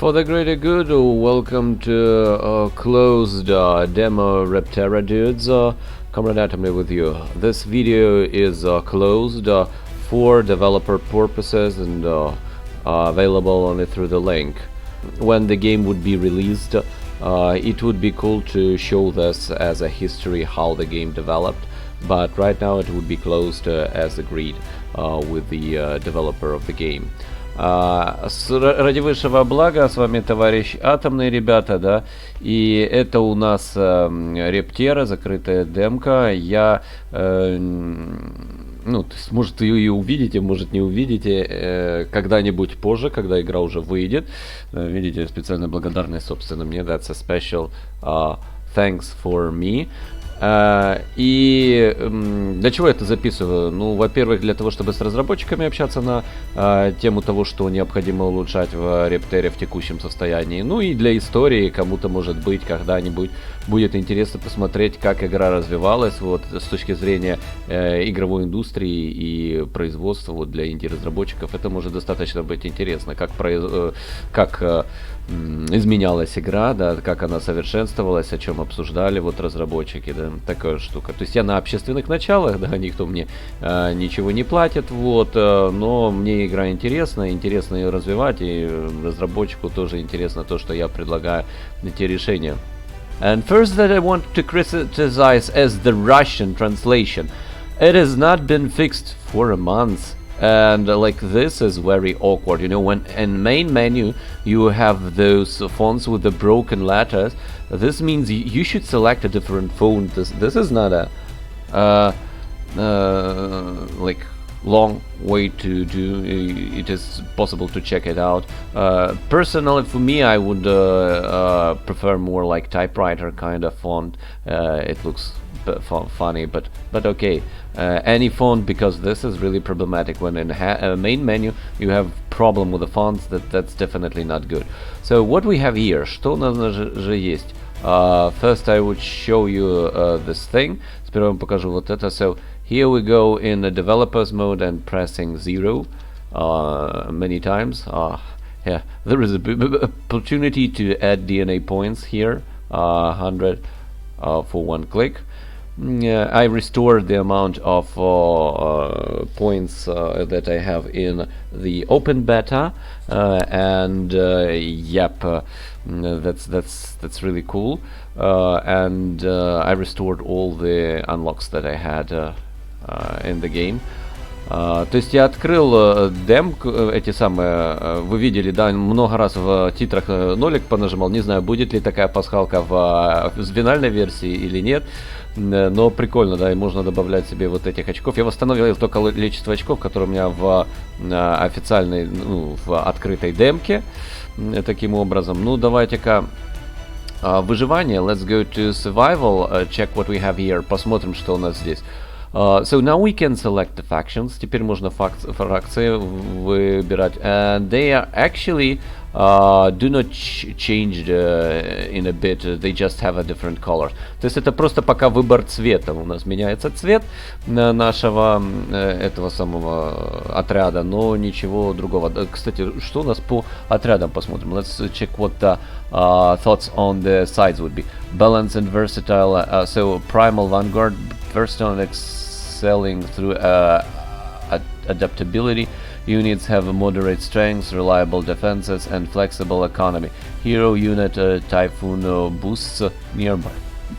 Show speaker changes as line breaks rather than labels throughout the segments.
For the greater good, welcome to closed demo Repterra dudes. Comrade Atomy with you. This video is closed for developer purposes and available only through the link. When the game would be released, it would be cool to show this as a history how the game developed, but right now it would be closed as agreed with the developer of the game. Ради высшего блага, с вами товарищ Атомный, ребята, да, и это у нас Рептера, закрытая демка. Я, ну, то есть, может, ее и увидите, может, не увидите когда-нибудь позже, когда игра уже выйдет. Видите, специальная благодарность, собственно, мне. That's a special thanks for me. И для чего я это записываю? Ну, во-первых, для того, чтобы с разработчиками общаться на тему того, что необходимо улучшать в Рептере в текущем состоянии. Ну и для истории, кому-то, может быть, когда-нибудь будет интересно посмотреть, как игра развивалась вот с точки зрения игровой индустрии и производства вот для инди-разработчиков. Это может достаточно быть интересно, как изменялась игра, да, как она совершенствовалась, о чем обсуждали вот разработчики, да, такая штука. То есть я на общественных началах, да, никто мне ничего не платит, вот, но мне игра интересна, интересно ее развивать, и разработчику тоже интересно то, что я предлагаю, эти решения. And first that I want to criticize as the Russian translation. It has not been fixed for a month. And like this is very awkward, you know, when in main menu you have those fonts with the broken letters. This means you should select a different font. This is not a like long way to do. It is possible to check it out. Personally, for me, I would prefer more like typewriter kind of font. It looks funny, but okay. Any font, because this is really problematic. When in main menu you have problem with the fonts, that's definitely not good. So what we have here, что у нас же есть? First I would show you this thing. Сперва вам покажу вот это. So here we go in the developers mode and pressing 0 many times. Yeah, there is a opportunity to add DNA points here, 100 for one click. I restored the amount of points that I have in the open beta, and yep, that's really cool. And I restored all the unlocks that I had in the game. То есть я открыл демку, эти самые, вы видели, да, много раз в титрах нолик понажимал, не знаю, будет ли такая пасхалка в финальной версии или нет, но прикольно, да, и можно добавлять себе вот этих очков. Я восстановил только количество очков, которые у меня в официальной, ну, в открытой демке, таким образом. Ну, давайте-ка выживание, let's go to survival, check what we have here, посмотрим, что у нас здесь. So now we can select the factions. Теперь можно фракции выбирать. And they are actually do not change in a bit. They just have a different color. То есть это просто пока выбор цвета. У нас меняется цвет нашего этого самого отряда, но ничего другого. Кстати, что у нас по отрядам посмотрим. Let's check what the thoughts on the sides would be. Balanced and versatile. So primal vanguard, versatile, excelling through adaptability. Units have a moderate strength, reliable defenses, and flexible economy. Hero unit Typhoon boosts nearby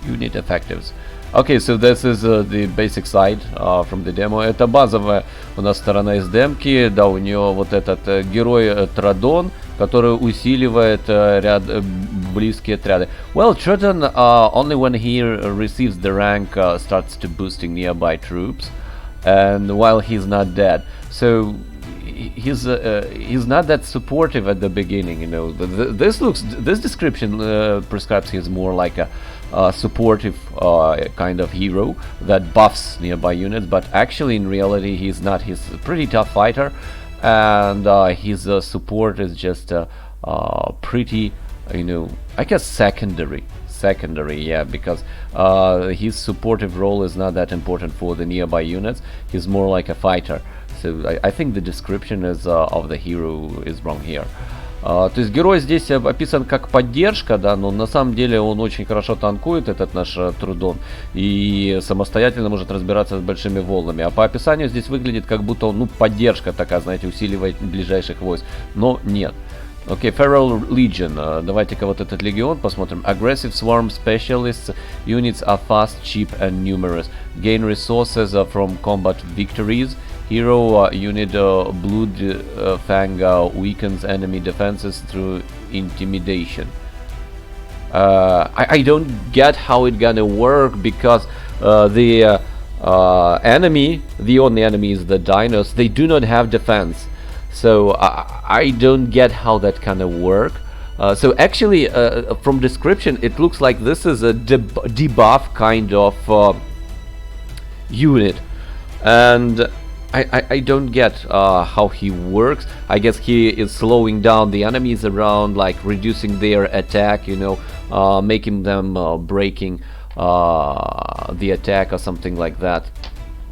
unit effectives. Okay, so this is the basic side from the demo. Это базовая у нас сторона из демки. Да, у нее вот этот герой Традон, который усиливает близкие отряды. Well, Tradon only when he receives the rank starts to boosting nearby troops, and while he's not dead. So he's not that supportive at the beginning, you know. This description prescribes he's more like a supportive kind of hero that buffs nearby units, but actually in reality he's not. He's a pretty tough fighter, and his support is just pretty, you know, I guess secondary, yeah, because his supportive role is not that important for the nearby units. He's more like a fighter. So I think the description is of the hero is wrong here. То есть герой здесь описан как поддержка, да, но на самом деле он очень хорошо танкует, этот наш Трудон, и самостоятельно может разбираться с большими волнами. А по описанию здесь выглядит как будто он, ну, поддержка такая, знаете, усиливает ближайших войск, но нет. Окей, FERRAL LEGION. Давайте-ка вот этот легион посмотрим. Aggressive Swarm Specialists. Units are fast, cheap and numerous. Gain resources from combat victories. Hero unit Blood Fang weakens enemy defenses through intimidation. I don't get how it gonna work, because the enemy, the only enemy is the dinos. They do not have defense. So I don't get how that kind of work. So actually, from description, it looks like this is a debuff kind of unit, and I don't get how he works. I guess he is slowing down the enemies around, like reducing their attack, you know, making them breaking the attack or something like that.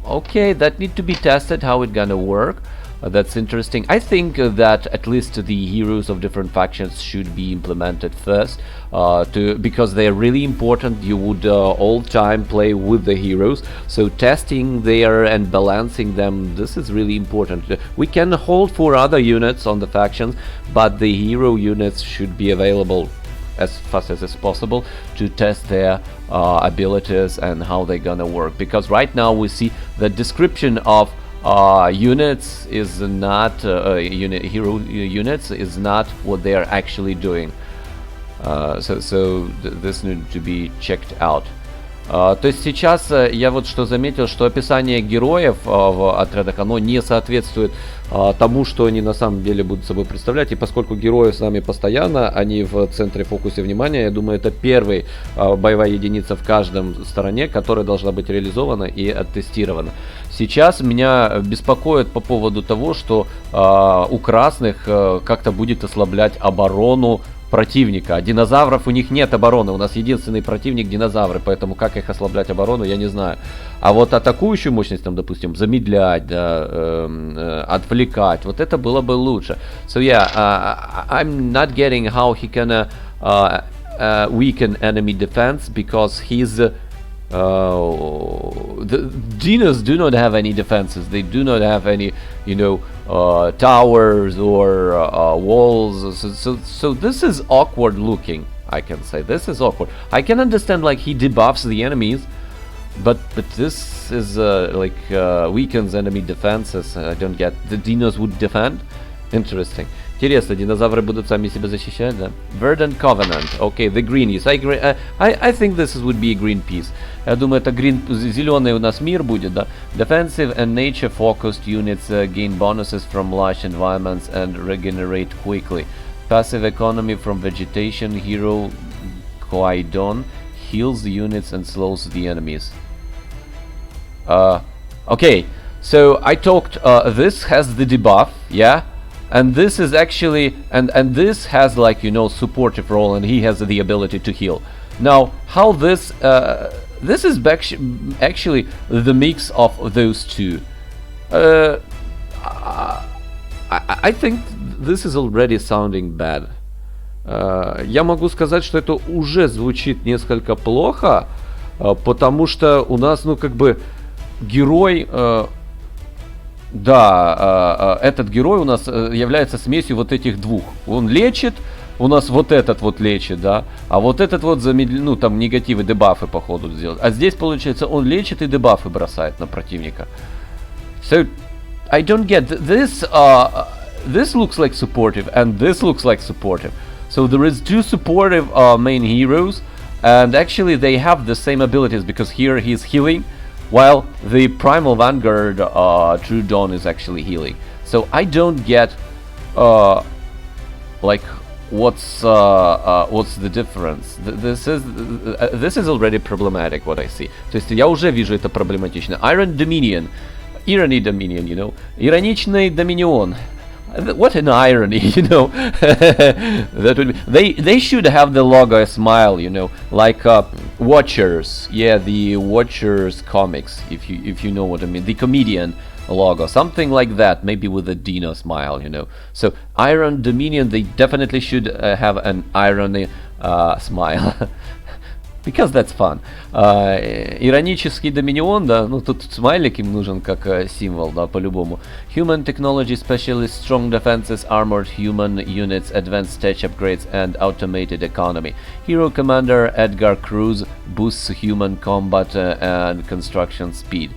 Okay, that need to be tested how it gonna work. That's interesting. I think that at least the heroes of different factions should be implemented first, because they are really important. You would all time play with the heroes, so testing there and balancing them, this is really important. We can hold for other units on the factions, but the hero units should be available as fast as possible to test their abilities and how they're gonna work, because right now we see the description of units is not hero units is not what they are actually doing. So this need to be checked out. То есть сейчас я вот что заметил, что описание героев в отрядах, оно не соответствует тому, что они на самом деле будут собой представлять. И поскольку герои с нами постоянно, они в центре фокуса внимания, я думаю, это первая боевая единица в каждом стороне, которая должна быть реализована и оттестирована. Сейчас меня беспокоит по поводу того, что у красных как-то будет ослаблять оборону противника. А динозавров у них нет обороны. У нас единственный противник динозавры, поэтому как их ослаблять оборону, я не знаю. А вот атакующую мощность, там, допустим, замедлять, да, отвлекать, вот это было бы лучше. So yeah, I'm not getting how he can weaken enemy defense, because he's the dinos do not have any defenses. They do not have any, you know, towers or walls. So this is awkward looking, I can say. This is awkward. I can understand, like, he debuffs the enemies, but this is like weakens enemy defenses. I don't get. The dinos would defend. Interesting. Интересно, динозавры будут сами себя защищать, да? Verdant Covenant. Okay, the green is. I think this would be a green piece. Я думаю, это green, зеленый у нас мир будет, да? Defensive and nature-focused units gain bonuses from lush environments and regenerate quickly. Passive economy from vegetation. Hero Koidon heals the units and slows the enemies. Okay, so I talked. This has the debuff, yeah. And this is actually, and this has, like, you know, supportive role, and he has the ability to heal. Now, how this this is actually the mix of those two. I think this is already sounding bad. Я могу сказать, что это уже звучит несколько плохо, потому что у нас, ну, как бы, герой... Да, этот герой у нас является смесью вот этих двух. Он лечит, у нас вот этот вот лечит, да, а вот этот вот ну, там негативы, дебафы по ходу сделать. А здесь, получается, он лечит и дебафы бросает на противника. So, I don't get this. This looks like supportive, and this looks like supportive. So there is two supportive main heroes, and actually they have the same abilities, because here he's healing, while the Primal Vanguard True Dawn is actually healing. So I don't get like what's the difference. This is already problematic, what I see. То есть я уже вижу это проблематично. Irony Dominion, you know, ироничный Доминион. What an irony, you know. That would be. They should have the logo a smile, you know, like Watchers. Yeah, the Watchers comics, if you know what I mean. The comedian, logo, something like that, maybe with a dino smile, you know. So Iron Dominion, they definitely should have an irony smile. Because that's fun. Иронический доминион, да, ну тут смайлик им нужен как символ, да, по-любому. Human technology specialists, strong defenses, armored human units, advanced tech upgrades and automated economy. Hero Commander Edgar Cruz boosts human combat and construction speed.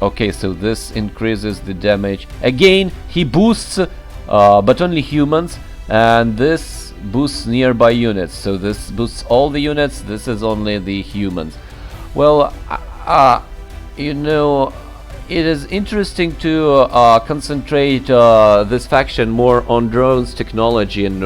Okay, so this increases the damage. Again, he boosts, but only humans, and this boosts nearby units. So this boosts all the units, this is only the humans. Well, you know, it is interesting to concentrate this faction more on drones technology and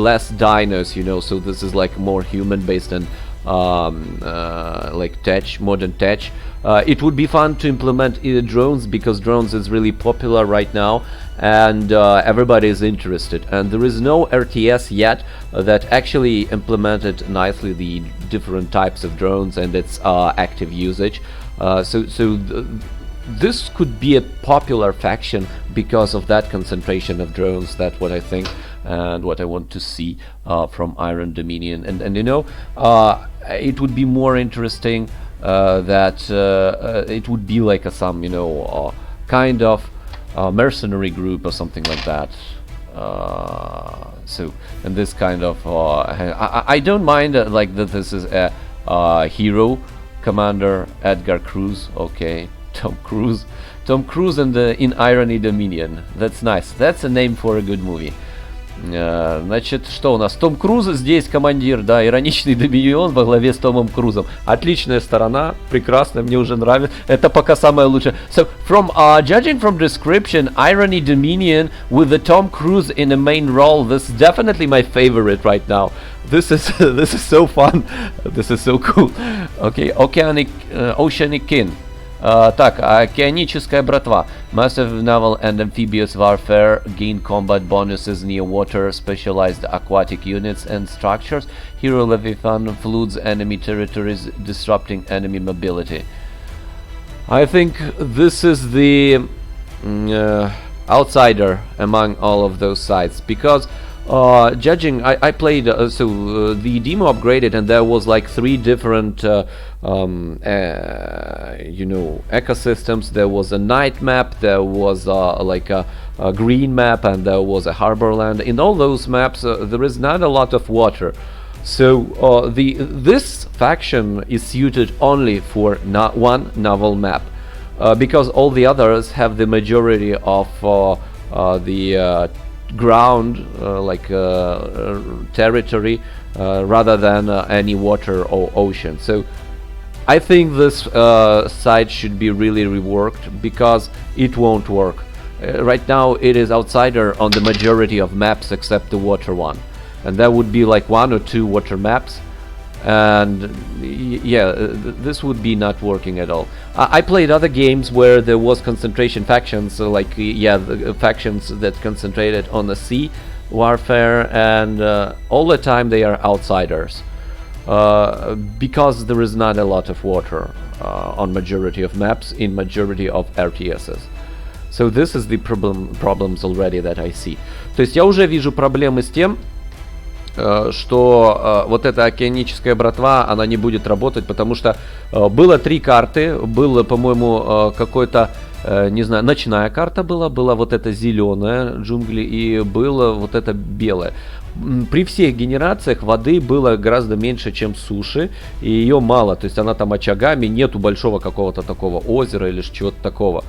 less dinos, you know, so this is like more human based and like tech, modern tech. It would be fun to implement drones, because drones is really popular right now, and everybody is interested, and there is no RTS yet that actually implemented nicely the different types of drones and its active usage. This could be a popular faction because of that concentration of drones. That's what I think and what I want to see from Iron Dominion. And you know, it would be more interesting that it would be like some, you know, kind of mercenary group or something like that. So, and this kind of I don't mind like that this is a hero commander Edgar Cruz. Okay, Tom Cruise and in Irony Dominion. That's nice. That's a name for a good movie. Значит, что у нас? Том Круз здесь командир, да, Ироничный Доминион во главе с Томом Крузом. Отличная сторона, прекрасно, мне уже нравится. Это пока самое лучшее. So, from judging from description, Irony Dominion with the Tom Cruise in the main role, this is definitely my favorite right now. This is so fun. This is so cool. Okay, OCEANIC KIN. Так, океаническая братва. Massive naval and amphibious warfare, gain combat bonuses near water, specialized aquatic units and structures. Hero Leviathan floods enemy territories, disrupting enemy mobility. I think this is the outsider among all of those sites, because judging, I played, the demo upgraded, and there was like 3 different, you know, ecosystems. There was a night map, there was like a green map, and there was a harbor land. In all those maps, there is not a lot of water. So this faction is suited only for one naval map, because all the others have the majority of the ground, territory, rather than any water or ocean. So I think this site should be really reworked, because it won't work. Right now it is outsider on the majority of maps except the water one, and there would be like 1 or 2 water maps, and yeah, this would be not working at all. I played other games where there was concentration factions, so like the factions that concentrated on the sea warfare, and all the time they are outsiders, because there is not a lot of water on majority of maps in majority of RTSs. So this is the problems already that I see. То есть я уже вижу проблемы с тем, что вот эта океаническая братва, она не будет работать, потому что было 3 карты, было, по-моему, какой-то, не знаю, ночная карта была вот эта зеленая джунгли, и было вот это белое. При всех генерациях воды было гораздо меньше, чем суши, и ее мало, то есть она там очагами, нету большого какого-то такого озера или чего-то такого.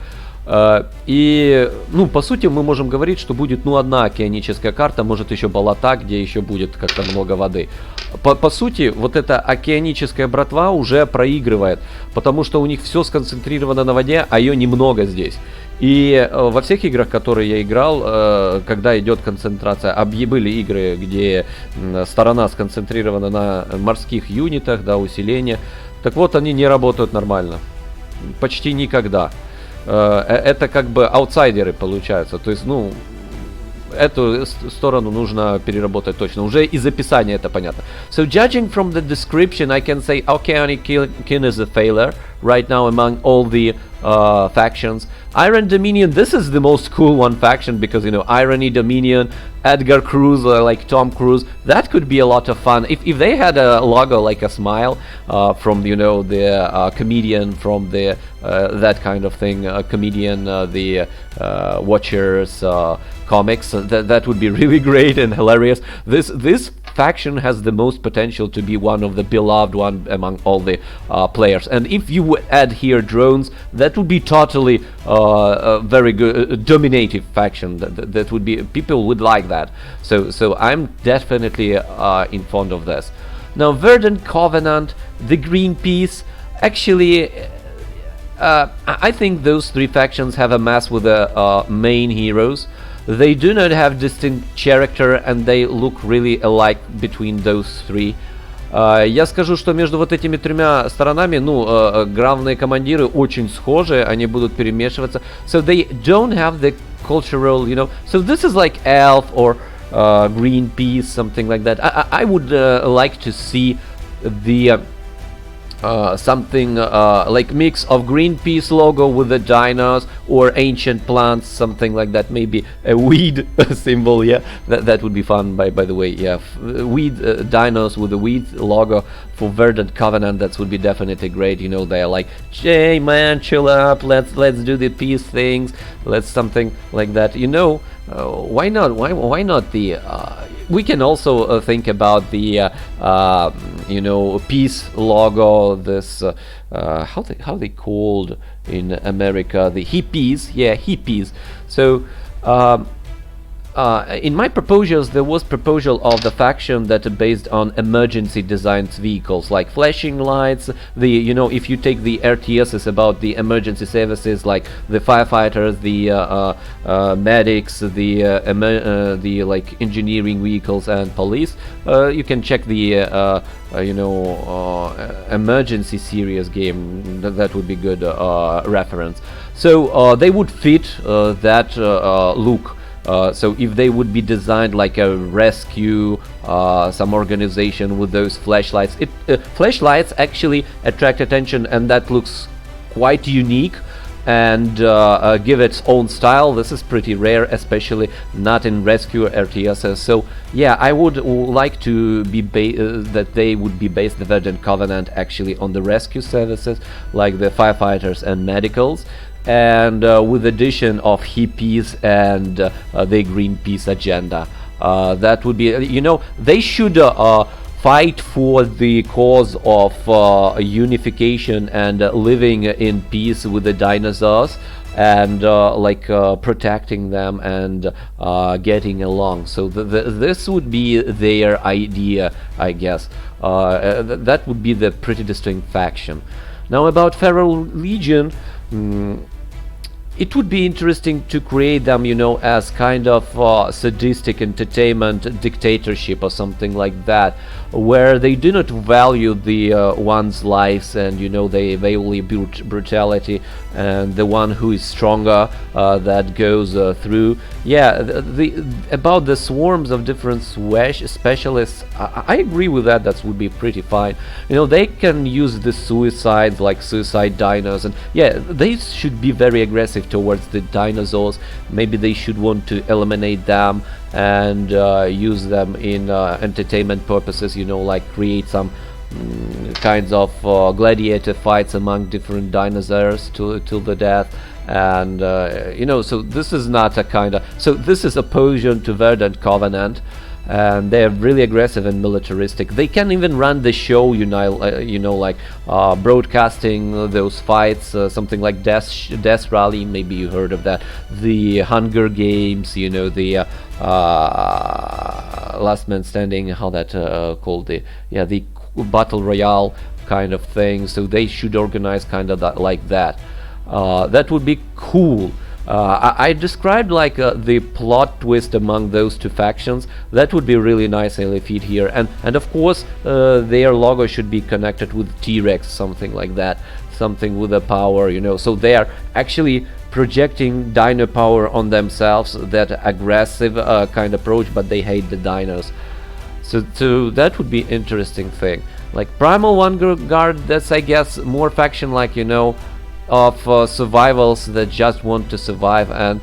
И, ну, по сути, мы можем говорить, что будет, ну, одна океаническая карта, может еще болота, где еще будет как-то много воды. По сути, вот эта океаническая братва уже проигрывает, потому что у них все сконцентрировано на воде, а ее немного здесь. И во всех играх, которые я играл, когда идет концентрация, были игры, где сторона сконцентрирована на морских юнитах, да, усиление, так вот, они не работают нормально. Почти никогда. Это как бы аутсайдеры получаются, то есть, ну, эту сторону нужно переработать точно. Уже из описания это понятно. So judging from the description, I can say OCEANIC KIN is a failure right now among all the factions. Iron Dominion, this is the most cool one faction, because you know, Irony Dominion, Edgar Cruz, like Tom Cruise, that could be a lot of fun if they had a logo like a smile from, you know, the comedian from the that kind of thing, comedian, the Watchers comics. That would be really great and hilarious. This faction has the most potential to be one of the beloved one among all the players, and if you would add here drones, that would be totally a very good dominative faction. That would be, people would like that. So I'm definitely in fond of this. Now, Verdant Covenant, the Greenpeace, actually I think those three factions have a mess with the main heroes. They do not have distinct character, and they look really alike between those three. Я скажу, что между вот этими тремя сторонами, ну, главные командиры очень схожи, они будут перемешиваться. So they don't have the cultural, you know. So this is like Elf or Greenpeace, something like that. I would like to see the something like mix of Greenpeace logo with the dinos or ancient plants, something like that. Maybe a weed symbol, yeah, that would be fun. By the way, yeah, weed dinos with the weed logo for Verdant Covenant, that would be definitely great. You know, they're like, hey man, chill up, let's do the peace things, let's something like that. You know, why not? Why not the? We can also think about the you know, peace logo. This how they called in America, the hippies. Yeah, hippies. So in my proposals, there was proposal of the faction that are based on emergency designed vehicles, like flashing lights. The, you know, if you take the RTS, is about the emergency services, like the firefighters, the medics, the like engineering vehicles and police. You can check the you know, emergency series game. That would be good reference. So they would fit that look. So if they would be designed like a rescue, some organization with those flashlights, flashlights actually attract attention, and that looks quite unique and give its own style. This is pretty rare, especially not in rescue RTSs. So yeah, I would like to be that they would be based, the Verdant Covenant, actually on the rescue services, like the firefighters and medicals, and with addition of hippies and the Greenpeace agenda. That would be, you know, they should fight for the cause of unification and living in peace with the dinosaurs, and like protecting them and getting along. So this would be their idea, I guess. That would be the pretty distinct faction. Now about FERRAL Legion, it would be interesting to create them, you know, as kind of sadistic entertainment dictatorship or something like that, where they do not value the one's lives, and you know, they only brutality, and the one who is stronger that goes through. Yeah, about the swarms of different specialists, I agree with that. That would be pretty fine. You know, they can use the suicides, like suicide dinos, and yeah, they should be very aggressive towards the dinosaurs. Maybe they should want to eliminate them and use them in entertainment purposes, you know, like create some kinds of gladiator fights among different dinosaurs till the death. And you know, so this is not a kind of, so this is opposition to Verdant Covenant, and they're really aggressive and militaristic. They can even run the show, you know, like broadcasting those fights, something like Death Rally. Maybe you heard of that. The Hunger Games, you know, the Last Man Standing, how that called, the Battle Royale kind of thing. So they should organize kind of that, like that. That would be cool. I described like the plot twist among those two factions. That would be really nice and fit here, and of course their logo should be connected with T-Rex, something like that, something with a power, you know. So they are actually projecting dino power on themselves, that aggressive kind of approach, but they hate the dinos. So that would be interesting thing. Like Primal Vanguard, that's I guess more faction, like, you know, of survivals that just want to survive, and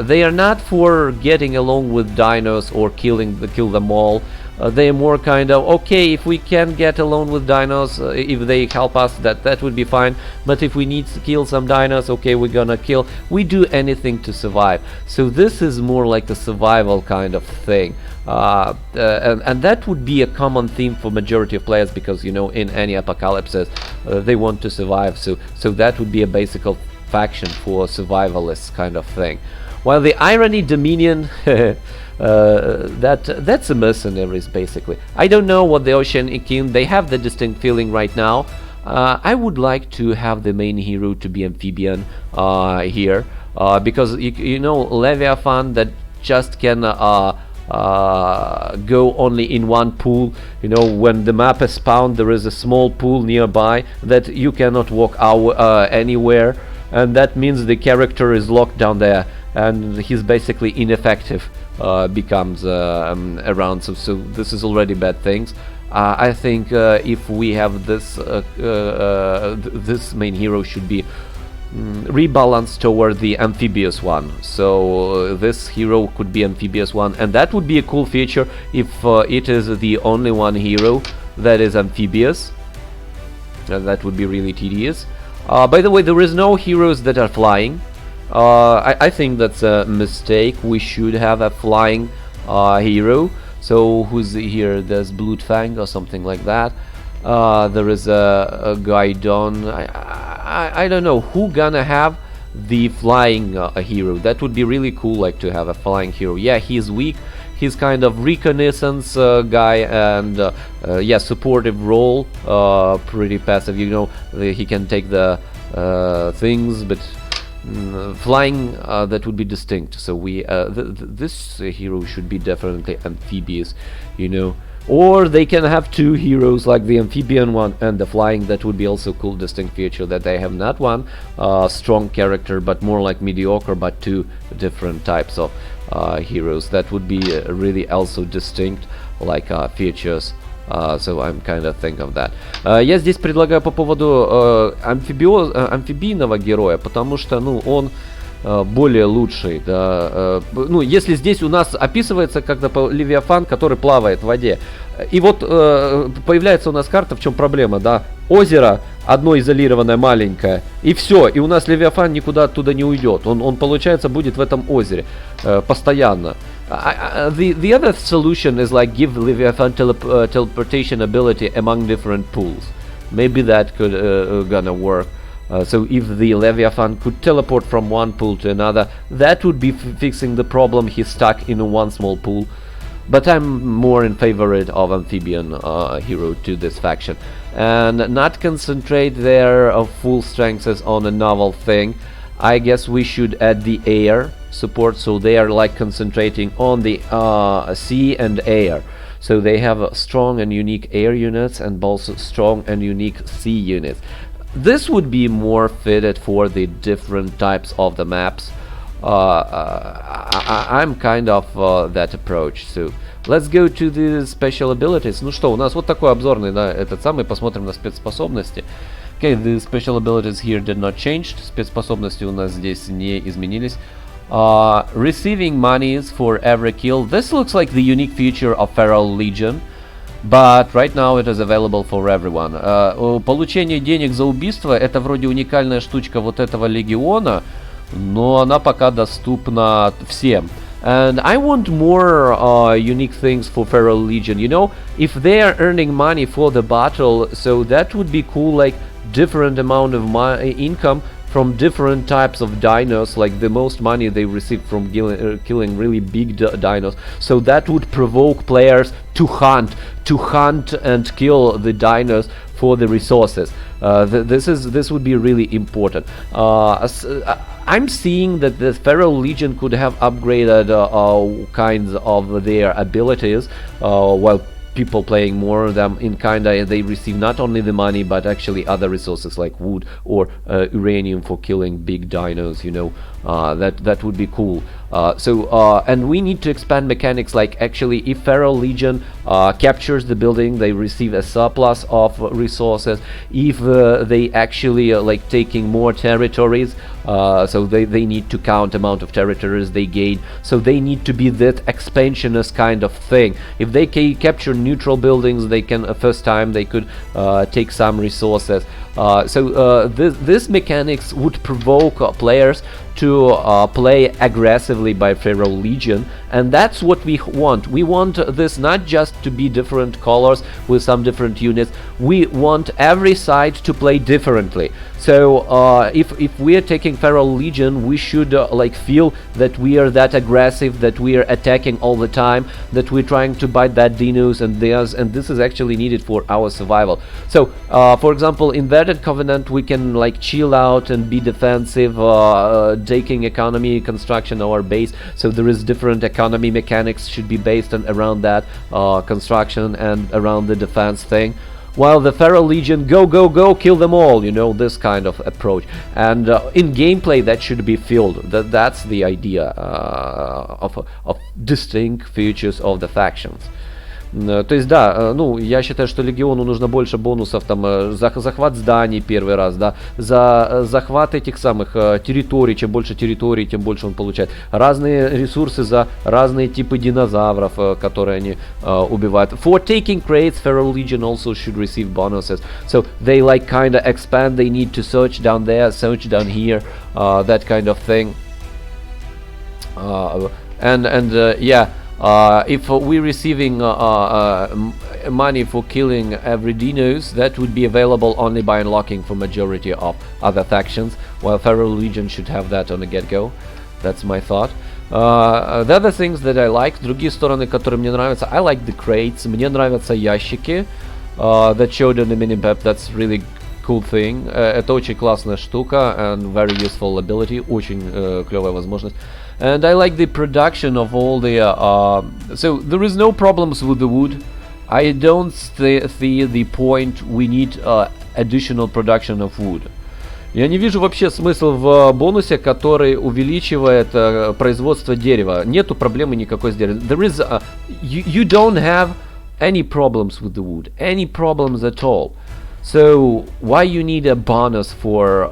they are not for getting along with dinos or kill them all. They are more kind of, okay, if we can get along with dinos, if they help us, that would be fine. But if we need to kill some dinos, okay, we're gonna kill. We do anything to survive. So this is more like a survival kind of thing. And that would be a common theme for majority of players, because, you know, in any apocalypses, they want to survive. So that would be a basic faction for survivalists kind of thing. While the irony Dominion, that's a mercenaries basically. I don't know what the OCEANIC KIN, they have the distinct feeling right now. I would like to have the main hero to be amphibian here, because you know, Leviathan that just can go only in one pool. You know, when the map is spawned, there is a small pool nearby that you cannot walk anywhere, and that means the character is locked down there, and he's basically ineffective. Becomes around, so this is already bad things. I think if we have this, this main hero should be rebalanced toward the amphibious one. So this hero could be amphibious one, and that would be a cool feature if it is the only one hero that is amphibious. That would be really tedious. By the way, there is no heroes that are flying. I think that's a mistake. We should have a flying hero. So who's here? There's Bloodfang or something like that. There is a Guidon. I don't know who gonna have the flying hero. That would be really cool, like to have a flying hero. Yeah, he's weak. He's kind of reconnaissance guy, and yeah, supportive role. Pretty passive. You know, he can take the things, but flying, that would be distinct. So we this hero should be definitely amphibious, you know, or they can have two heroes, like the amphibian one and the flying. That would be also cool distinct feature, that they have not one strong character but more like mediocre, but two different types of heroes. That would be really also distinct like features. So I'm kind of think of that. Я здесь предлагаю по поводу амфибийного героя, потому что, ну, он более лучший, да. Ну, если здесь у нас описывается как-то Левиафан, который плавает в воде, и вот появляется у нас карта, в чем проблема, да, озеро одно изолированное маленькое, и все, и у нас Левиафан никуда оттуда не уйдет, он получается будет в этом озере постоянно. The other solution is like give Leviathan teleportation ability among different pools. Maybe that could gonna work. So if the Leviathan could teleport from one pool to another, that would be fixing the problem. He's stuck in one small pool. But I'm more in favor of amphibian hero to this faction, and not concentrate their full strengths on a novel thing. I guess we should add the air support, so they are like concentrating on the sea and air. So they have strong and unique air units and also strong and unique sea units. This would be more fitted for the different types of the maps. I'm kind of that approach. So let's go to the special abilities. Ну что, у нас вот такой обзорный, да, этот самый, посмотрим на спецспособности. Okay, the special abilities here did not change. Спецспособности у нас здесь не изменились. Receiving monies for every kill. This looks like the unique feature of FERRAL Legion, but right now it is available for everyone. Получение денег за убийство — это вроде уникальная штучка вот этого легиона, но она пока доступна всем. And I want more unique things for FERRAL Legion. You know, if they are earning money for the battle, so that would be cool, like different amount of income from different types of dinos, like the most money they receive from killing really big dinos. So that would provoke players to hunt and kill the dinos for the resources. This would be really important. I'm seeing that the FERRAL Legion could have upgraded kinds of their abilities while people playing more of them in kinda they receive not only the money but actually other resources like wood or uranium for killing big dinos, you know. That would be cool. And we need to expand mechanics, like actually if FERRAL Legion captures the building, they receive a surplus of resources. If they actually like taking more territories, so they need to count amount of territories they gain, so they need to be that expansionist kind of thing. If they capture neutral buildings, they can first time they could take some resources. This mechanics would provoke players to play aggressively by FERRAL Legion, and that's what we want. We want this not just to be different colors with some different units. We want every side to play differently. So if we are taking FERRAL Legion, we should like feel that we are that aggressive, that we are attacking all the time, that we're trying to bite that dinos and theirs, and this is actually needed for our survival. So for example, in Verdant Covenant we can like chill out and be defensive, taking economy construction our base, so there is different economy mechanics should be based on around that construction and around the defense thing, while the FERRAL Legion go kill them all, you know, this kind of approach. And in gameplay that should be filled. That's the idea of distinct features of the factions. То есть, да, ну, я считаю, что Легиону нужно больше бонусов, там, захват зданий первый раз, да, за захват этих самых территорий, чем больше территорий, тем больше он получает. Разные ресурсы за разные типы динозавров, которые они убивают. For taking crates, FERRAL Legion also should receive bonuses. So they like kinda expand, they need to search down there, search down here, that kind of thing. Yeah. If we're receiving money for killing every dinos, that would be available only by unlocking for majority of other factions, while FERRAL Legion should have that on the get-go. That's my thought. The other things that I like, другие стороны, которые мне нравятся, I like the crates, мне нравятся ящики, that showed on the mini-map, that's really cool thing. Это очень классная штука and very useful ability, очень клевая возможность. And I like the production of all the so there is no problems with the wood. I don't see the point we need additional production of wood. Я не вижу вообще смысл в бонусе, который увеличивает производство дерева. Нету проблемы никакой с деревом. There is you don't have any problems with the wood, any problems at all. So why you need a bonus for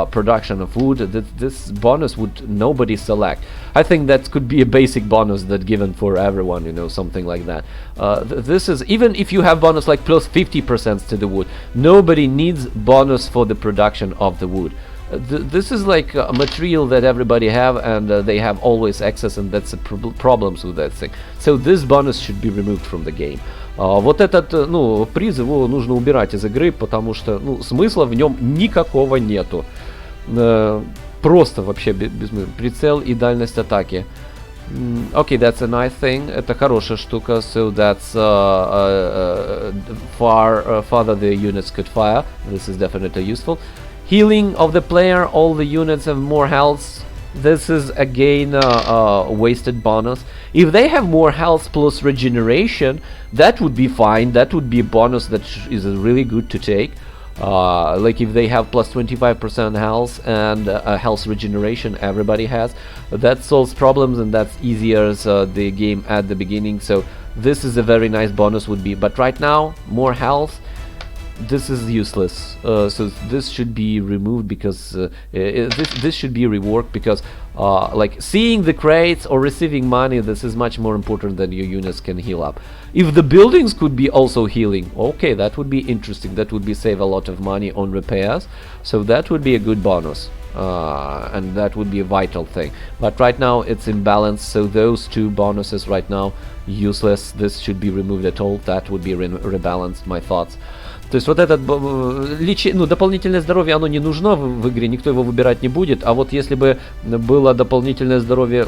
production of wood? This bonus would nobody select. I think that could be a basic bonus that given for everyone, you know, something like that. This is, even if you have bonus like plus 50% to the wood, nobody needs bonus for the production of the wood. This is like a material that everybody have, and they have always access, and that's problems with that thing. So this bonus should be removed from the game. Вот этот, ну, приз его нужно убирать из игры, потому что, ну, смысла в нем никакого нету. Просто вообще без прицел и дальность атаки. Okay, that's a nice thing. Это хорошая штука. So that's farther the units could fire. This is definitely useful. Healing of the player. All the units have more health. This is again a wasted bonus. If they have more health plus regeneration, that would be fine. That would be a bonus that is really good to take. Like if they have plus 25% health and health regeneration, everybody has. That solves problems, and that's easier as the game at the beginning. So this is a very nice bonus would be. But right now, more health. This is useless, so this should be removed, because this should be reworked, because like seeing the crates or receiving money, this is much more important than your units can heal up. If the buildings could be also healing, okay, that would be interesting. That would be save a lot of money on repairs, so that would be a good bonus, and that would be a vital thing. But right now it's imbalanced, so those two bonuses right now useless. This should be removed at all. That would be rebalanced, my thoughts. То есть вот это дополнительное здоровье, оно не нужно в игре, никто его выбирать не будет. А вот если бы было дополнительное здоровье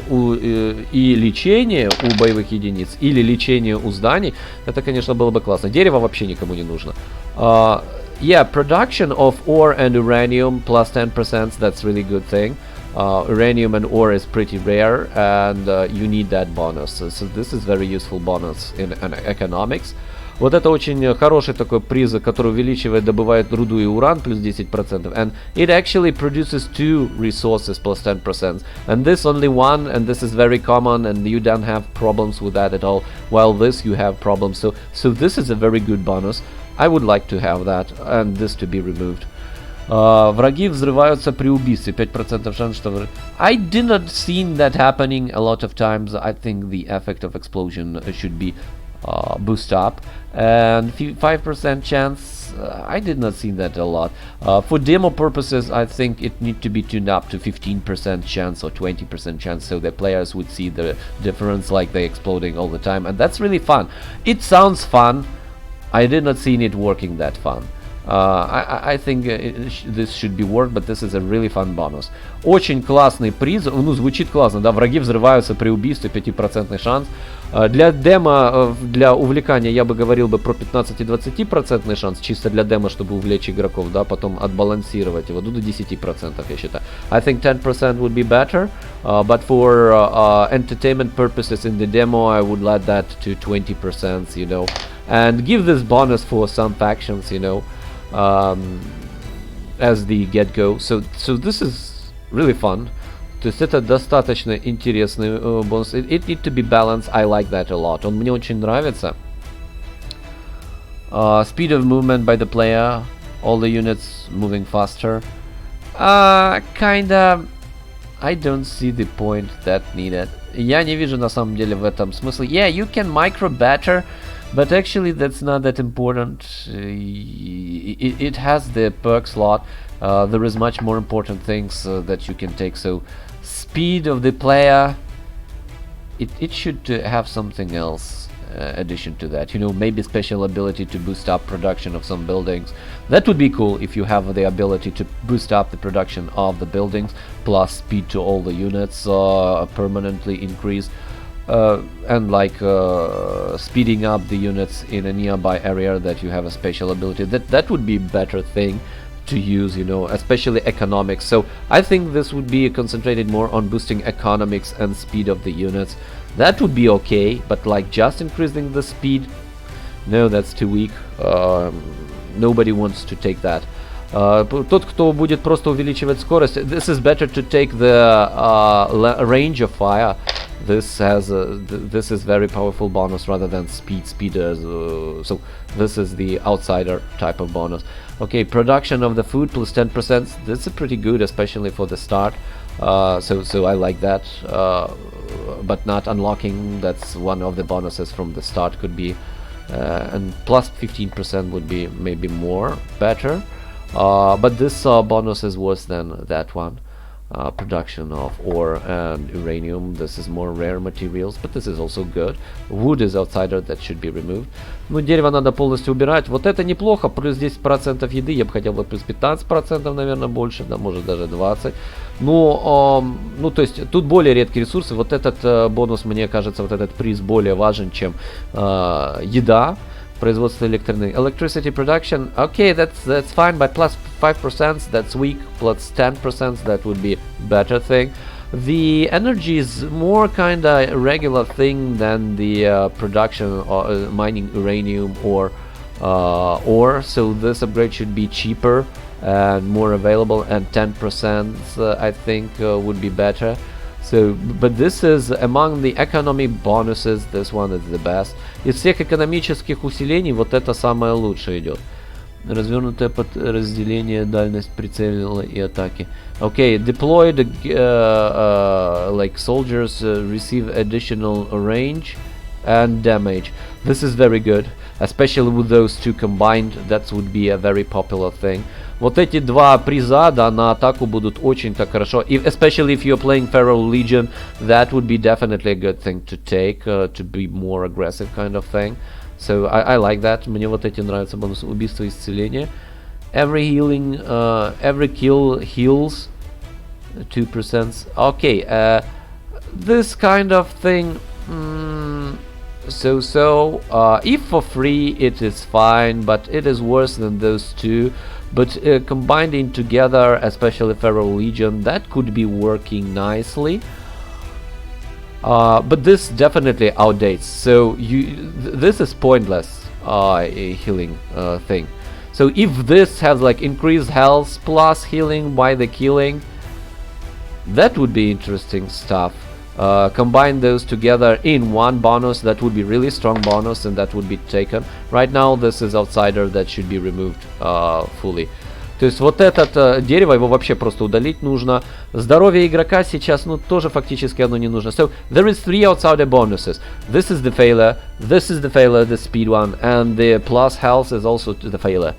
и лечение у боевых единиц, или лечение у зданий, это, конечно, было бы классно. Дерево вообще никому не нужно. Yeah, production of ore and uranium plus 10%, that's really good thing. Uranium and ore is pretty rare, and you need that bonus. So this is very useful bonus in economics. Вот это очень хороший такой приз, который увеличивает, добывает руду и уран плюс 10%. And it actually produces 2 resources plus 10%. And this only one, and this is very common, and you don't have problems with that at all. While this you have problems. So this is a very good bonus. I would like to have that, and this to be removed. Враги взрываются при убийстве. 5% шанс, что... I did not see that happening a lot of times. I think the effect of explosion should be boost up. And 5% chance, I did not see that a lot. For demo purposes, I think it need to be tuned up to 15% chance or 20% chance, so the players would see the difference, like they exploding all the time. And that's really fun. It sounds fun. I did not see it working that fun. I think this should be worked, but this is a really fun bonus. Очень классный приз, ну звучит классно, да, враги взрываются при убийстве, 5% шанс. Для демо, для увлекания я бы говорил бы про 15 и 20% шанс, чисто для демо, чтобы увлечь игроков, да, потом отбалансировать его, до 10% я считаю. I think 10% would be better, but for entertainment purposes in the demo, I would let that to 20%, you know, and give this bonus for some factions, you know. As the get-go. So this is really fun. То есть это достаточно интересный бонус. It need to be balanced. I like that a lot. Он мне очень нравится. Speed of movement by the player. All the units moving faster. Kinda. I don't see the point that needed. Я не вижу на самом деле в этом смысла. Yeah, you can micro better. But actually that's not that important. It has the perk slot. There is much more important things that you can take. So speed of the player, it should have something else addition to that. You know, maybe special ability to boost up production of some buildings. That would be cool if you have the ability to boost up the production of the buildings, plus speed to all the units permanently increase. And like speeding up the units in a nearby area that you have a special ability. That would be a better thing to use, you know, especially economics. So I think this would be concentrated more on boosting economics and speed of the units. That would be okay, but like just increasing the speed, no, that's too weak. Nobody wants to take that. Тот, кто будет просто увеличивать скорость, this is better to take the range of fire. This has this is very powerful bonus rather than speeders. So this is the outsider type of bonus. Okay, production of the food plus 10%. This is pretty good, especially for the start. So I like that, but not unlocking. That's one of the bonuses from the start could be, and plus 15% would be maybe more better. But this bonus is worse than that one. Production of ore and uranium. This is more rare materials, but this is also good. Wood is outsider, that should be removed. Ну, дерево надо полностью убирать. Вот это неплохо, плюс 10% еды. Я бы хотел бы плюс 15%, наверное, больше, да, может даже 20%. Ну, то есть тут более редкие ресурсы. Вот этот бонус, мне кажется, вот этот приз более важен, чем еда. Производство электроэнергии. Electricity production, okay, that's fine, but plus 5%, that's weak, plus 10%, that would be better thing. The energy is more kinda regular thing than the production or mining uranium or ore, so this upgrade should be cheaper and more available, and 10% I think would be better. So, but this is among the economy bonuses, this one is the best. Из всех экономических усилений вот это самое лучшее идет. Развернутое подразделение, дальность прицела и атаки. Okay, deployed like soldiers receive additional range and damage. This is very good, especially with those two combined. That would be a very popular thing. Вот эти два приза, да, на атаку будут очень так хорошо. Especially if you're playing FERRAL LEGION, that would be definitely a good thing to take, to be more aggressive kind of thing. So I like that. Мне вот эти нравятся бонусы. Убийство и исцеление. Every healing, every kill heals 2%. Okay, this kind of thing. If for free it is fine, but it is worse than those two. But combining together, especially FERRAL LEGION, that could be working nicely. But this definitely outdates. So this is pointless. a healing thing. So if this has like increased health plus healing by the killing, that would be interesting stuff. Combine those together in one bonus, that would be really strong bonus, and that would be taken. Right now this is outsider, that should be removed fully. То есть вот это дерево, его вообще просто удалить нужно. Здоровье игрока сейчас, ну, тоже фактически оно не нужно. So, there is 3 outsider bonuses. This is the failure, the speed one, and the plus health is also the failure.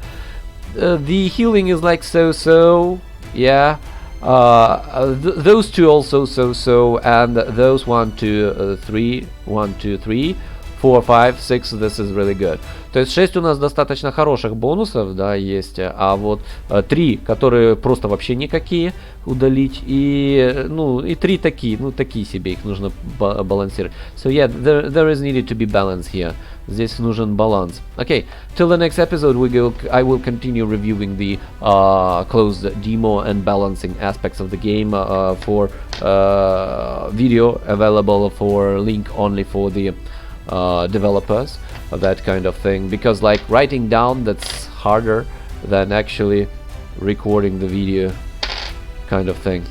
The healing is like so, yeah. Those two also so, and those 1, 2, 3, 1, 2, 3, 4, 5, 6, this is really good. То есть 6 у нас достаточно хороших бонусов, да, есть, а вот 3, которые просто вообще никакие, удалить, и, ну, и 3 такие, ну, такие себе, их нужно балансировать. So yeah, there is needed to be balance here. Здесь нужен баланс. Okay, till the next episode I will continue reviewing the closed demo and balancing aspects of the game for video available for link only for the developers, that kind of thing, because like writing down, that's harder than actually recording the video kind of thing.